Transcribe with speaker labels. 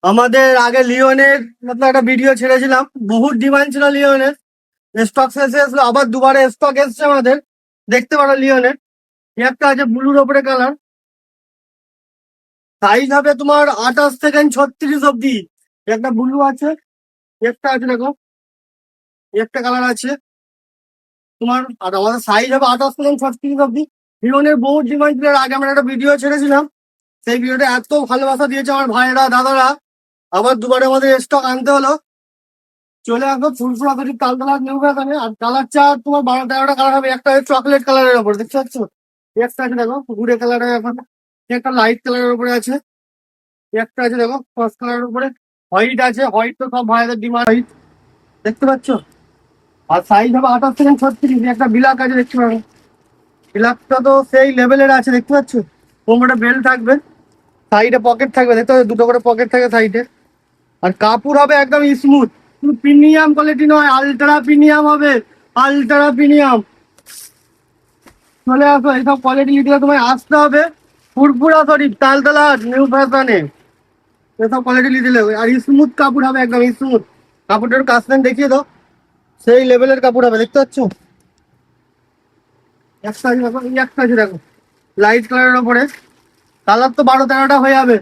Speaker 1: আমাদের আগে লিওনের মতলব একটা ভিডিও ছেড়েছিলাম, বহুত ডিমান্ড ছিল লিওনের, স্টক শেষ হয়ে আসলো, আবার দুবারে স্টক এসছে আমাদের, দেখতে পারো লিওনের। একটা আছে ব্লুর ওপরে কালার, সাইজ হবে তোমার 28 থেকে 36 অব্দি। একটা ব্লু আছে, একটা আছে দেখো, একটা কালার আছে তোমার। আর আমাদের সাইজ হবে 28 থেকে 36 অব্দি। লিওনের বহুত ডিমান্ড ছিল, এর আগে আমরা একটা ভিডিও ছেড়েছিলাম, সেই ভিডিওটা এত ভালোবাসা দিয়েছে আমার ভাইয়েরা দাদারা, আবার দুবারে আমাদের স্টক আনতে হলো। চলে আসবো ফুলফুল আদরি তালতলা নিউ বাগানে। আর কালার চার তোমার 12-13টা কালার হবে। একটা চকলেট কালারের ওপর দেখতে পাচ্ছ, একটা আছে দেখো গুড়ে কালারের, এখন একটা লাইট কালারের উপরে আছে, একটা আছে দেখো ফস কালারের উপরে, হোয়াইট আছে। হোয়াইট তো সব ভাইদের ডিমান্ড, হোয়াইট দেখতে পাচ্ছ। আর সাইজ হবে 28 থেকে 36। একটা বিলাক আছে দেখতে পারো, বিলাকটা তো সেই লেভেলের আছে দেখতে পাচ্ছ। কোমরে বেল্ট থাকবে, সাইডে পকেট থাকবে দেখতে পাচ্ছ, দুটো করে পকেট থাকে সাইডে। আর কাপড় হবে একদম স্মুথ, প্রিমিয়াম কোয়ালিটি নয়, আলট্রা প্রিমিয়াম হবে, আলট্রা প্রিমিয়াম। চলে আসো, এইসব কোয়ালিটি নিতে তোমায় আসতে হবে ফুরফুরা শরীফ তালতলা নিউ ফ্যাশনে, এসব কোয়ালিটি নিতে হবে। আর স্মুথ কাপড় হবে, একদম স্মুথ। কাপড়টার কাস্টম দেখিয়ে দাও, সেই লেভেলের কাপড় হবে দেখতে পাচ্ছ। একটা আছে দেখো, এই একটা আছে দেখো লাইট কালারের ওপরে, কালার তো 12-13টা হয়ে যাবে।